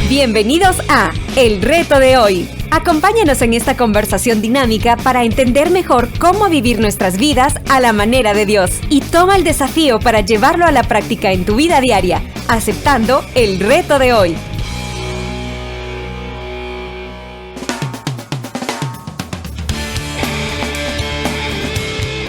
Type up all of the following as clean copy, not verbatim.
Bienvenidos a El Reto de Hoy. Acompáñanos en esta conversación dinámica para entender mejor cómo vivir nuestras vidas a la manera de Dios. Y toma el desafío para llevarlo a la práctica en tu vida diaria, aceptando el reto de hoy.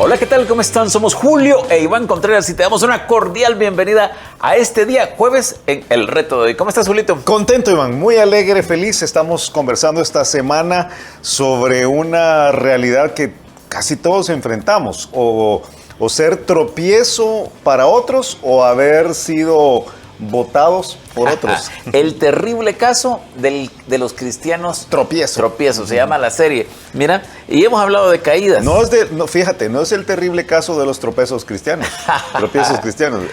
Hola, ¿qué tal? ¿Cómo están? Somos Julio e Iván Contreras y te damos una cordial bienvenida a este día, jueves, en El Reto de Hoy. ¿Cómo estás, Julito? Contento, Iván, muy alegre, feliz. Estamos conversando esta semana sobre una realidad que casi todos enfrentamos, o ser tropiezo para otros o haber sido votados por otros. El terrible caso de los cristianos tropiezo, se llama la serie. Mira, y hemos hablado de caídas. Fíjate, no es el terrible caso de los tropiezos cristianos. Tropiezos cristianos.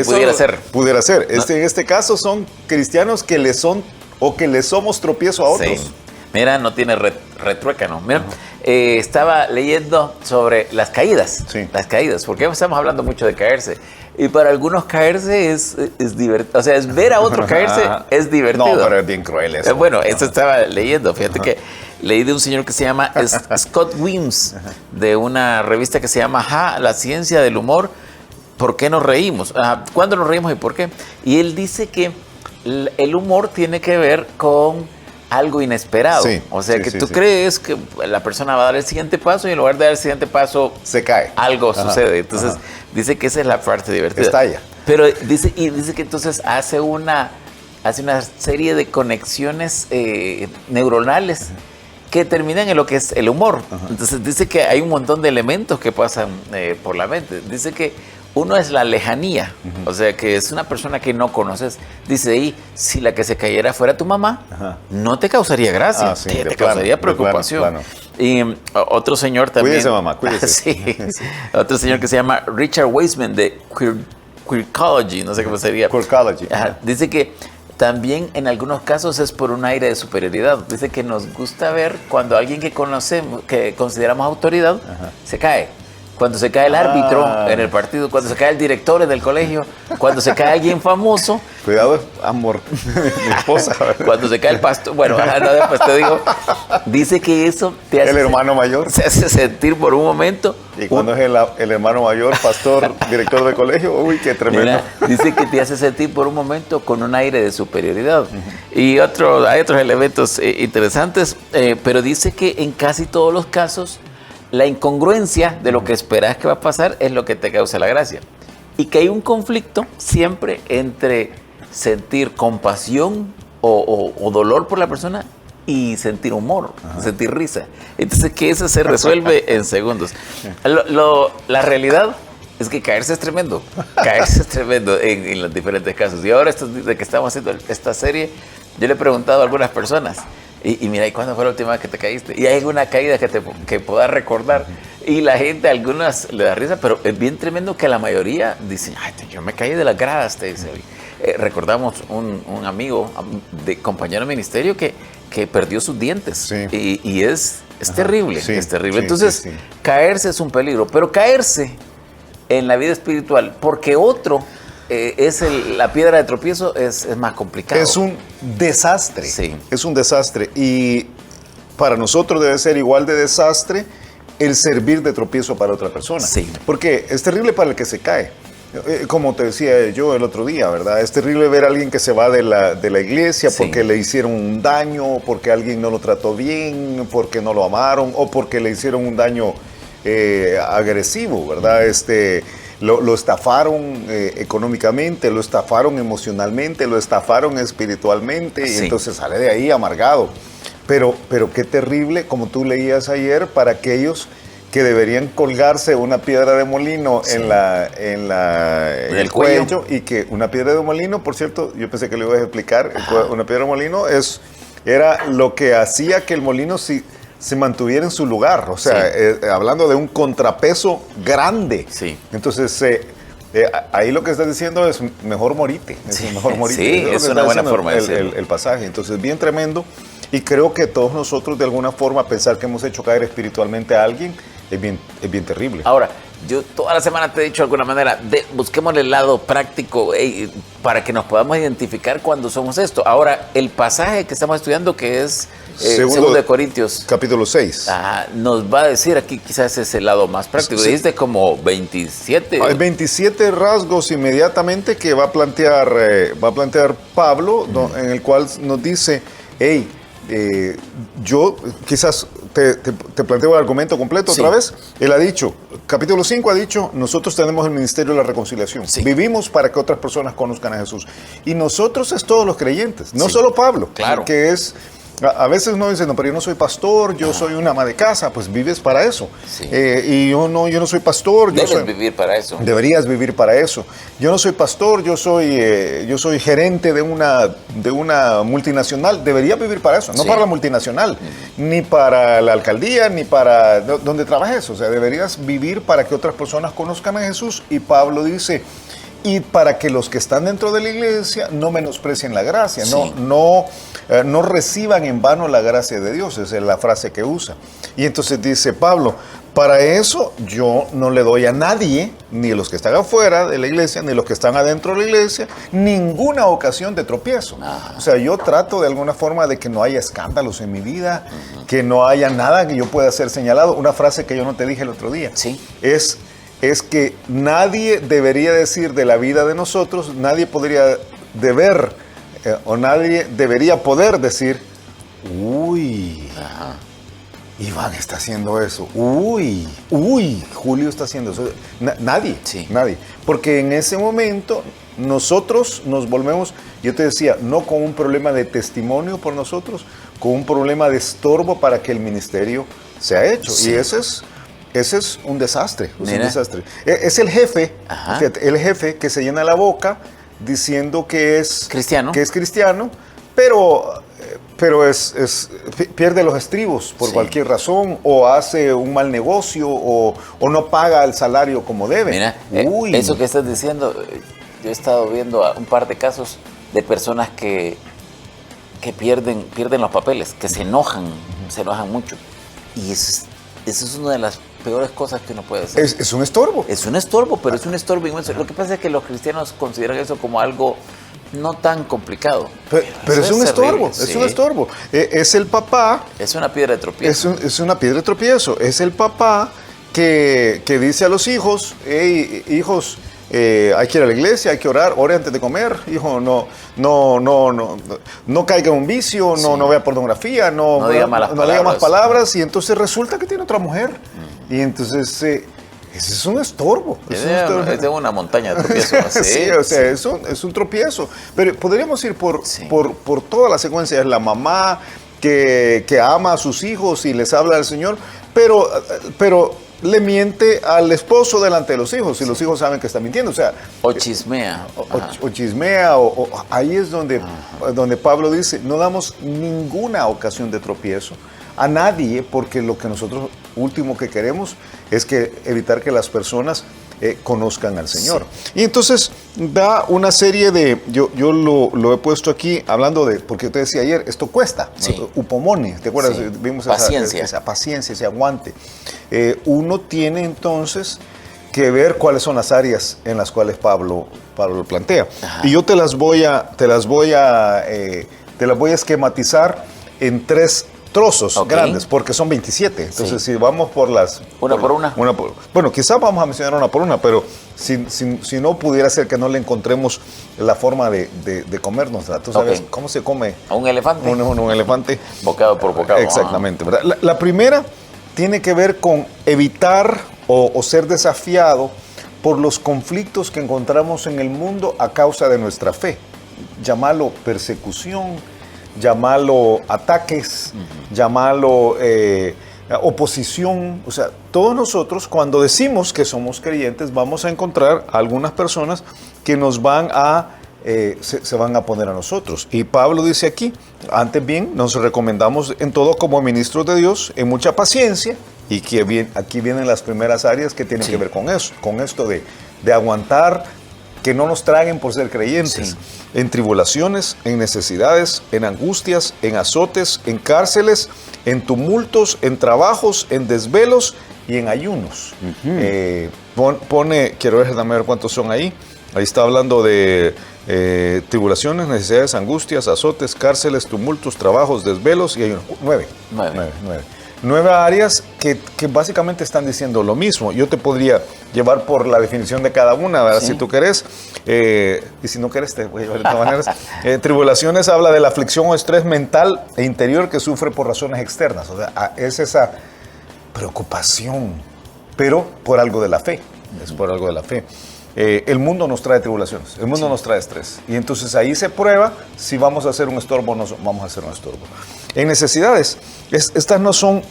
Pudiera ser. Pudiera ser. No. En este caso son cristianos que le son o que le somos tropiezo a otros. Sí. Mira, no tiene retruécano. Mira, estaba leyendo sobre las caídas. Sí. Las caídas, porque estamos hablando mucho de caerse. Y para algunos caerse es divertido. O sea, es ver a otro caerse es divertido. No, pero es bien cruel eso. Bueno, esto estaba leyendo. Fíjate que leí de un señor que se llama Scott Wims, de una revista que se llama La ciencia del humor. ¿Por qué nos reímos? ¿Cuándo nos reímos y por qué? Y él dice que el humor tiene que ver con algo inesperado. Sí, o sea, que tú crees que la persona va a dar el siguiente paso y en lugar de dar el siguiente paso se cae. Algo sucede. Entonces, dice que esa es la parte divertida. Estalla. Pero dice que entonces hace una serie de conexiones neuronales que terminan en lo que es el humor. Entonces, dice que hay un montón de elementos que pasan por la mente. Dice que uno es la lejanía, o sea, que es una persona que no conoces. Dice ahí, si la que se cayera fuera tu mamá, no te causaría gracia, te causaría preocupación. Plano. Y otro señor también. Cuídese, mamá, cuídese. Sí. Otro señor que se llama Richard Wiseman de Queercology, no sé cómo sería. Queercology. Dice que también en algunos casos es por un aire de superioridad. Dice que nos gusta ver cuando alguien que conocemos, que consideramos autoridad, se cae. Cuando se cae el árbitro en el partido, cuando se cae el director en el colegio, cuando se cae alguien famoso. Cuidado, amor, mi esposa. Cuando se cae el pastor. Bueno, después te digo, dice que eso te hace. El hermano mayor. Se hace sentir por un momento. Y cuando es el hermano mayor, pastor, director de colegio, uy, qué tremendo. Mira, dice que te hace sentir por un momento con un aire de superioridad. Y hay otros elementos interesantes, pero dice que en casi todos los casos, la incongruencia de lo que esperas que va a pasar es lo que te causa la gracia. Y que hay un conflicto siempre entre sentir compasión o dolor por la persona y sentir humor, sentir risa. Entonces que eso se resuelve en segundos. La realidad es que caerse es tremendo. Caerse es tremendo en los diferentes casos. Y ahora, desde que estamos haciendo esta serie, yo le he preguntado a algunas personas, y mira, ¿y cuándo fue la última vez que te caíste? Y hay alguna caída que puedas recordar. Y la gente, a algunas le da risa, pero es bien tremendo que la mayoría dicen, ay, yo me caí de las gradas, te dice. Recordamos un amigo, compañero de ministerio, que perdió sus dientes. Sí. Y es terrible, es terrible. Sí, entonces, caerse es un peligro, pero caerse en la vida espiritual, porque otro la piedra de tropiezo es más complicado. Es un desastre. Sí. Es un desastre. Y para nosotros debe ser igual de desastre el servir de tropiezo para otra persona. Sí. Porque es terrible para el que se cae. Como te decía yo el otro día, ¿verdad? Es terrible ver a alguien que se va de la iglesia porque le hicieron un daño, porque alguien no lo trató bien, porque no lo amaron o porque le hicieron un daño agresivo, ¿verdad? Lo estafaron económicamente, lo estafaron emocionalmente, lo estafaron espiritualmente y entonces sale de ahí amargado. Pero qué terrible, como tú leías ayer, para aquellos que deberían colgarse una piedra de molino en el cuello, y que una piedra de molino, por cierto, yo pensé que le ibas a explicar, una piedra de molino era lo que hacía que el molino se mantuviera en su lugar, o sea, hablando de un contrapeso grande. Sí. Entonces, ahí lo que estás diciendo es mejor morite. Mejor morite. Sí, es una buena forma de decirlo. El pasaje. Entonces, bien tremendo. Y creo que todos nosotros, de alguna forma, pensar que hemos hecho caer espiritualmente a alguien es bien terrible. Ahora, yo toda la semana te he dicho de alguna manera, busquemos el lado práctico para que nos podamos identificar cuando somos esto. Ahora, el pasaje que estamos estudiando, que es segundo de Corintios, capítulo 6. Nos va a decir aquí quizás es el lado más práctico. Sí. Dijiste como 27. Hay 27 rasgos inmediatamente que va a plantear Pablo, en el cual nos dice, hey, yo quizás te planteo el argumento completo otra vez. Él ha dicho, capítulo 5 ha dicho, nosotros tenemos el ministerio de la reconciliación. Sí. Vivimos para que otras personas conozcan a Jesús. Y nosotros es todos los creyentes, no solo Pablo, claro, que es... A veces no dicen, no, pero yo no soy pastor, yo soy una ama de casa, pues vives para eso. Sí. Y yo no soy pastor. Debes vivir para eso. Deberías vivir para eso. Yo no soy pastor, yo soy gerente de una multinacional. Debería vivir para eso, no para la multinacional, ni para la alcaldía, ni para donde trabajes. O sea, deberías vivir para que otras personas conozcan a Jesús. Y Pablo dice... Y para que los que están dentro de la iglesia no menosprecien la gracia, no reciban en vano la gracia de Dios, esa es la frase que usa. Y entonces dice Pablo, para eso yo no le doy a nadie, ni a los que están afuera de la iglesia, ni a los que están adentro de la iglesia, ninguna ocasión de tropiezo. O sea, yo trato de alguna forma de que no haya escándalos en mi vida, que no haya nada que yo pueda ser señalado. Una frase que yo no te dije el otro día, es que nadie debería decir de la vida de nosotros, nadie podría o nadie debería poder decir, uy, Iván está haciendo eso, uy, Julio está haciendo eso. Nadie. Porque en ese momento nosotros nos volvemos, yo te decía, no con un problema de testimonio por nosotros, con un problema de estorbo para que el ministerio sea hecho. Sí. Y ese es un desastre. Es el jefe, que se llena la boca diciendo que es cristiano, pero pierde los estribos por cualquier razón, o hace un mal negocio, o no paga el salario como debe. Mira, eso que estás diciendo, yo he estado viendo un par de casos de personas que pierden los papeles, que se enojan mucho. Y eso es una de las peores cosas que uno puede hacer. Es un estorbo. Es un estorbo, pero es un estorbo inmenso. Lo que pasa es que los cristianos consideran eso como algo no tan complicado. Pero es un estorbo, es un estorbo. Es el papá. Es una piedra de tropiezo. Es una piedra de tropiezo. Es el papá que dice a los hijos, hey, hijos, hay que ir a la iglesia, hay que orar, ore antes de comer, hijo, no caiga en un vicio, no vea pornografía, no diga más palabras, y entonces resulta que tiene otra mujer. Y entonces ese es un estorbo. Es de una montaña de tropiezo. Es un tropiezo. Pero podríamos ir por toda la secuencia. Es la mamá que ama a sus hijos y les habla al Señor, pero le miente al esposo delante de los hijos, y los hijos saben que está mintiendo. O chismea. O chismea, ahí es donde Pablo dice, no damos ninguna ocasión de tropiezo a nadie, porque lo que nosotros último que queremos es evitar que las personas conozcan al Señor. Y entonces da una serie de, yo lo he puesto aquí hablando de, porque te decía ayer, esto cuesta, upomone, ¿te acuerdas? Vimos esa paciencia, ese aguante. Uno tiene entonces que ver cuáles son las áreas en las cuales Pablo lo plantea. Y yo te las voy a esquematizar en 3 trozos grandes, porque son 27. Entonces, si vamos por las... Una por una. Bueno, quizás vamos a mencionar una por una, pero si no, pudiera ser que no le encontremos la forma de comérnosla. ¿Tú sabes cómo se come? ¿A un elefante? Un elefante. Bocado por bocado. Exactamente. ¿Verdad? La primera tiene que ver con evitar o ser desafiado por los conflictos que encontramos en el mundo a causa de nuestra fe. Llámalo persecución, llámalo ataques, llámalo oposición. O sea, todos nosotros cuando decimos que somos creyentes vamos a encontrar algunas personas que nos van a se van a poner a nosotros. Y Pablo dice aquí, antes bien, nos recomendamos en todo como ministros de Dios, en mucha paciencia, y que aquí vienen las primeras áreas que tienen que ver con eso, con esto de aguantar, que no nos traguen por ser creyentes, en tribulaciones, en necesidades, en angustias, en azotes, en cárceles, en tumultos, en trabajos, en desvelos y en ayunos. Quiero ver, dame ver cuántos son ahí. Ahí está hablando de tribulaciones, necesidades, angustias, azotes, cárceles, tumultos, trabajos, desvelos, y hay 9. 9 áreas que básicamente están diciendo lo mismo. Yo te podría llevar por la definición de cada una, ¿verdad? Sí. Si tú querés, y si no querés, te voy a llevar de todas maneras. Tribulaciones habla de la aflicción o estrés mental e interior que sufre por razones externas. O sea, es esa preocupación, pero por algo de la fe. Es por algo de la fe. El mundo nos trae tribulaciones, el mundo nos trae estrés. Y entonces ahí se prueba si vamos a hacer un estorbo o no vamos a hacer un estorbo. En necesidades, estas no son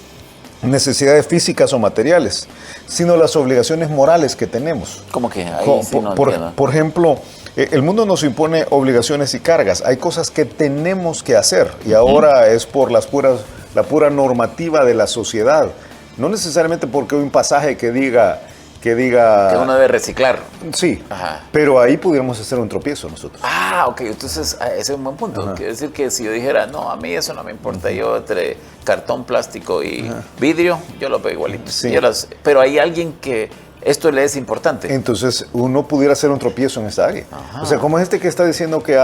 necesidades físicas o materiales, sino las obligaciones morales que tenemos. ¿Cómo que? Ahí sí no entiendo. Por ejemplo, el mundo nos impone obligaciones y cargas. Hay cosas que tenemos que hacer y ahora es por la pura normativa de la sociedad. No necesariamente porque hay un pasaje que diga que uno debe reciclar. Sí, pero ahí pudiéramos hacer un tropiezo nosotros. Ok, entonces ese es un buen punto. Quiere decir que si yo dijera, no, a mí eso no me importa, yo entre cartón, plástico y vidrio, yo lo veo igualito. Sí. Pero hay alguien que esto le es importante. Entonces uno pudiera hacer un tropiezo en esa área. O sea, como que está diciendo que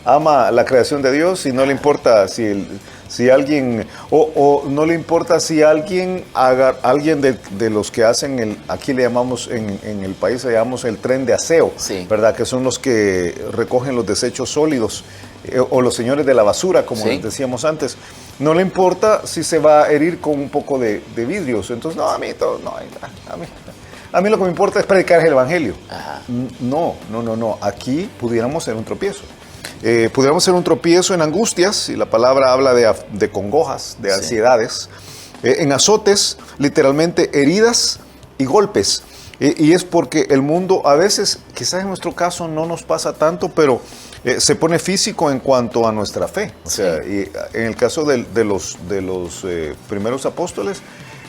ama la creación de Dios y no le importa si alguien, o no le importa si alguien de los que hacen aquí le llamamos, en el país le llamamos el tren de aseo, ¿verdad? Que son los que recogen los desechos sólidos, o los señores de la basura, como decíamos antes. No le importa si se va a herir con un poco de vidrios. Entonces, no, a mí lo que me importa es predicar el evangelio. No. Aquí pudiéramos hacer un tropiezo. Pudiéramos hacer un tropiezo en angustias, y la palabra habla de congojas, de ansiedades, en azotes, literalmente heridas y golpes. Y es porque el mundo a veces, quizás en nuestro caso no nos pasa tanto, pero se pone físico en cuanto a nuestra fe. O sea, y en el caso de los primeros apóstoles,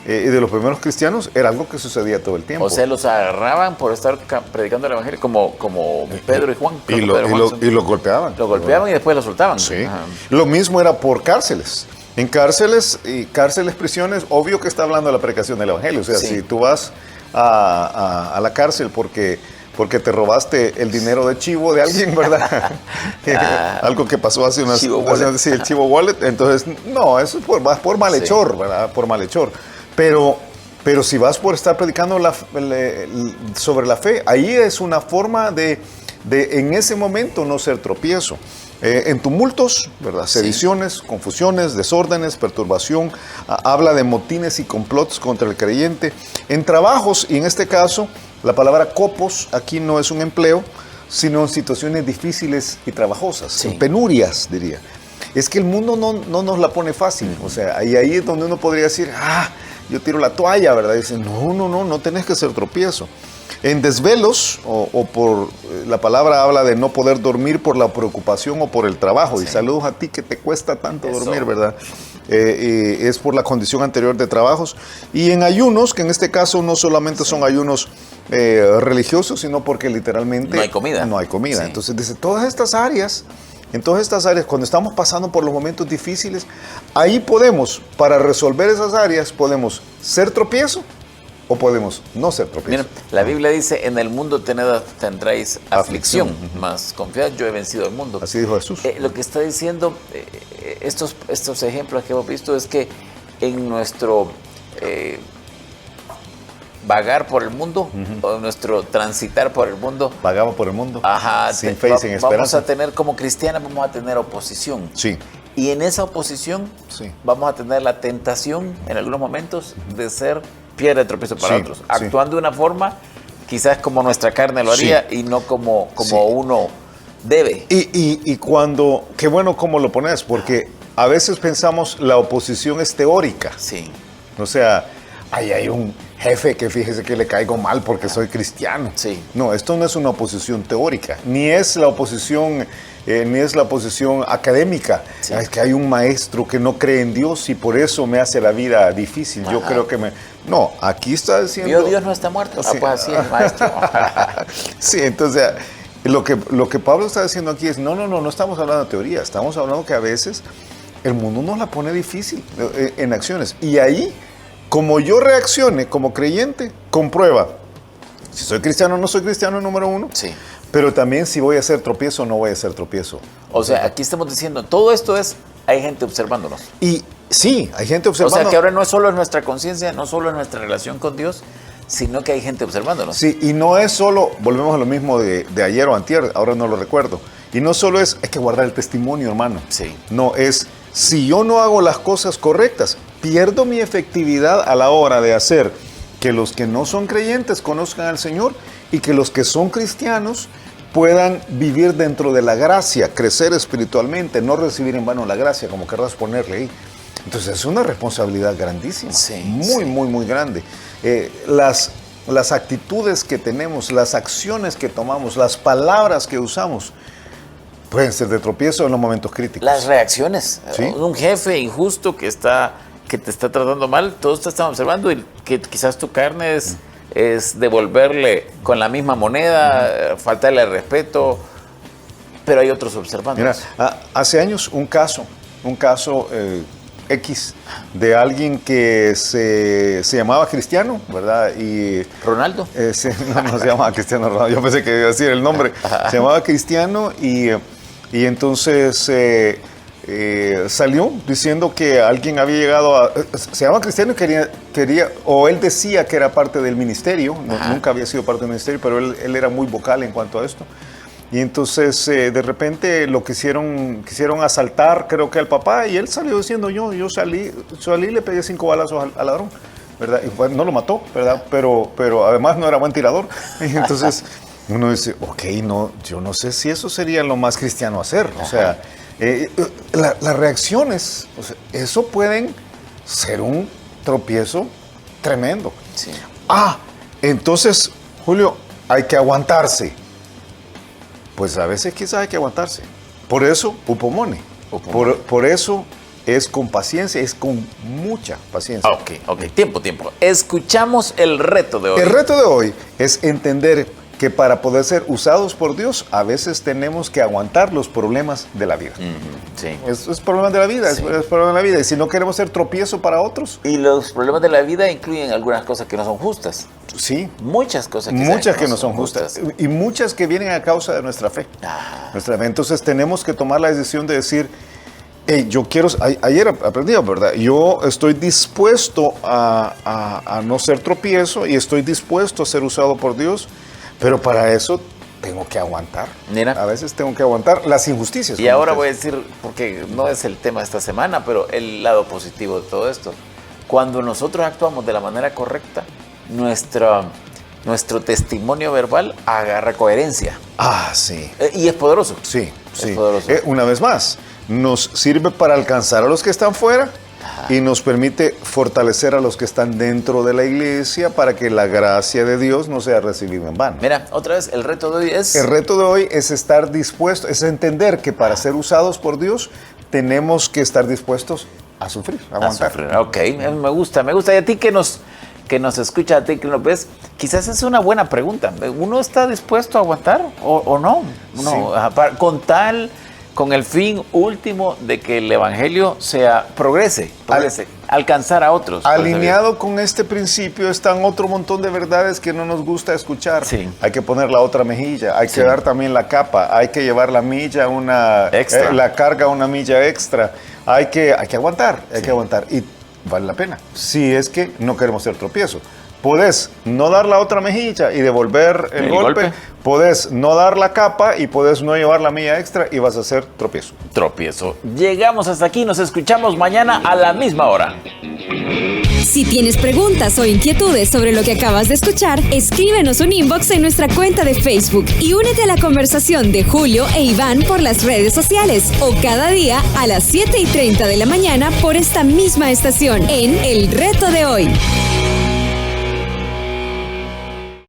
y de los primeros cristianos, era algo que sucedía todo el tiempo. O sea, los agarraban por estar predicando el evangelio, como Pedro y Juan. Y los golpeaban. Lo golpeaban y después lo soltaban. Sí. Lo mismo era por cárceles. En cárceles, prisiones, obvio que está hablando de la predicación del evangelio. O sea, si tú vas a la cárcel porque te robaste el dinero de chivo de alguien, ¿verdad? Algo que pasó hace unas... Sí, el chivo wallet. Entonces, no, eso es por malhechor, ¿verdad? Por malhechor. Pero si vas por estar predicando sobre la fe, ahí es una forma de en ese momento no ser tropiezo. En tumultos, ¿verdad? Sediciones, confusiones, desórdenes, perturbación, habla de motines y complots contra el creyente. En trabajos, y en este caso, la palabra copos aquí no es un empleo, sino en situaciones difíciles y trabajosas, en penurias, diría. Es que el mundo no nos la pone fácil. O sea, ahí es donde uno podría decir, yo tiro la toalla, ¿verdad? Dicen, no tenés que ser tropiezo. En desvelos, o por la palabra habla de no poder dormir por la preocupación o por el trabajo. Y saludos a ti que te cuesta tanto dormir, ¿verdad? Es por la condición anterior de trabajos. Y en ayunos, que en este caso no solamente son ayunos religiosos, sino porque literalmente no hay comida. No hay comida. Entonces dice, en todas estas áreas, cuando estamos pasando por los momentos difíciles, ahí para resolver esas áreas, podemos ser tropiezo o podemos no ser tropiezo. Miren, la Biblia dice, en el mundo tendréis aflicción, mas confiad, yo he vencido el mundo. Así dijo Jesús. Lo que está diciendo estos ejemplos que hemos visto es que en nuestro vagar por el mundo, o nuestro transitar por el mundo. Vagamos por el mundo, sin fe y sin esperanza. Vamos a tener, como cristianos, vamos a tener oposición. Sí. Y en esa oposición vamos a tener la tentación, en algunos momentos, de ser piedra de tropiezo para otros. Actuando de una forma, quizás como nuestra carne lo haría, y no como uno debe. Y cuando, qué bueno cómo lo pones, porque a veces pensamos la oposición es teórica. Sí. O sea, hay un jefe que fíjese que le caigo mal porque soy cristiano. Sí. No, esto no es una oposición teórica, ni es la oposición académica. Sí. Es que hay un maestro que no cree en Dios y por eso me hace la vida difícil. Yo creo que No, aquí está diciendo... Dios no está muerto. Pues así es, maestro. Sí, entonces lo que Pablo está diciendo aquí es, no estamos hablando de teoría, estamos hablando que a veces el mundo nos la pone difícil en acciones. Y ahí, como yo reaccione como creyente, comprueba Si soy cristiano o no soy cristiano, número uno. Sí. Pero también si voy a hacer tropiezo o no voy a hacer tropiezo. O sea, aquí estamos diciendo, todo esto hay gente observándonos. Y sí, hay gente O observando. sea, que ahora no es solo en nuestra conciencia, no solo en nuestra relación con Dios, sino que hay gente observándonos. Sí, y no es solo, volvemos a lo mismo de ayer o antier, ahora no lo recuerdo. Y no solo es, hay que guardar el testimonio, hermano. Sí. No, es, si yo no hago las cosas correctas, pierdo mi efectividad a la hora de hacer que los que no son creyentes conozcan al Señor y que los que son cristianos puedan vivir dentro de la gracia, crecer espiritualmente, no recibir en vano la gracia, como querrás ponerle ahí. Entonces es una responsabilidad grandísima, Sí, muy, sí. muy grande. Las actitudes que tenemos, las acciones que tomamos, las palabras que usamos, pueden ser de tropiezo en los momentos críticos. Las reacciones. Sí. Un jefe injusto que te está tratando mal, todos te están observando y que quizás tu carne es devolverle con la misma moneda, faltarle el respeto, pero hay otros observando. Mira, hace años un caso X de alguien que se llamaba Cristiano, ¿verdad? Y ¿Ronaldo? no se llamaba Cristiano Ronaldo, yo pensé que iba a decir el nombre. Se llamaba Cristiano y entonces salió diciendo que alguien había llegado se llamaba Cristiano y quería, o él decía que era parte del ministerio, nunca había sido parte del ministerio, pero él era muy vocal en cuanto a esto. Y entonces de repente lo quisieron asaltar, creo que al papá, y él salió diciendo, yo salí y le pegué 5 balazos al ladrón, ¿verdad? Y pues, no lo mató, ¿verdad? Pero además no era buen tirador. Y entonces uno dice, ok, no, yo no sé si eso sería lo más cristiano hacer. O sea, las reacciones, o sea, eso pueden ser un tropiezo tremendo. Sí. Entonces, Julio, hay que aguantarse. Pues a veces quizás hay que aguantarse. Por eso, upomone. Por eso es con paciencia, es con mucha paciencia. Ok, tiempo. Escuchamos el reto de hoy. El reto de hoy es entender que para poder ser usados por Dios, a veces tenemos que aguantar los problemas de la vida. Sí. Es problemas de la vida, Sí. es problema de la vida. Y si no queremos ser tropiezo para otros, Y los problemas de la vida incluyen algunas cosas que no son justas. sí. Muchas cosas Muchas que no son justas. Y muchas que vienen a causa de nuestra fe. Nuestra fe. Entonces tenemos que tomar la decisión de decir, yo quiero, ayer aprendí, ¿verdad? Yo estoy dispuesto a no ser tropiezo y estoy dispuesto a ser usado por Dios, pero para eso tengo que aguantar. Mira. A veces tengo que aguantar las injusticias. Y ahora voy a decir, porque no es el tema de esta semana, pero el lado positivo de todo esto. Cuando nosotros actuamos de la manera correcta, nuestro testimonio verbal agarra coherencia. Sí. Y es poderoso. Sí. Es poderoso. Una vez más, nos sirve para alcanzar a los que están fuera y nos permite fortalecer a los que están dentro de la iglesia para que la gracia de Dios no sea recibida en vano. Mira, otra vez, el reto de hoy es... El reto de hoy es estar dispuesto, es entender que para ser usados por Dios tenemos que estar dispuestos a sufrir, a aguantar. sufrir. Ok, me gusta. Y a ti que nos escucha, a ti que nos ves, quizás es una buena pregunta. ¿Uno está dispuesto a aguantar o no? Sí. Con el fin último de que el evangelio progrese, alcanzar a otros. Alineado con este principio están otro montón de verdades que no nos gusta escuchar. Sí. Hay que poner la otra mejilla, hay que dar también la capa, hay que llevar la milla Extra. la carga una milla extra. Hay que aguantar, que aguantar y vale la pena. Si es que no queremos ser tropiezo. Podés no dar la otra mejilla y devolver el golpe. Podés no dar la capa y podés no llevar la milla extra y vas a hacer tropiezo. Llegamos hasta aquí, nos escuchamos mañana a la misma hora. Si tienes preguntas o inquietudes sobre lo que acabas de escuchar, escríbenos un inbox en nuestra cuenta de Facebook y únete a la conversación de Julio e Iván por las redes sociales o cada día a las 7:30 de la mañana por esta misma estación en El Reto de Hoy.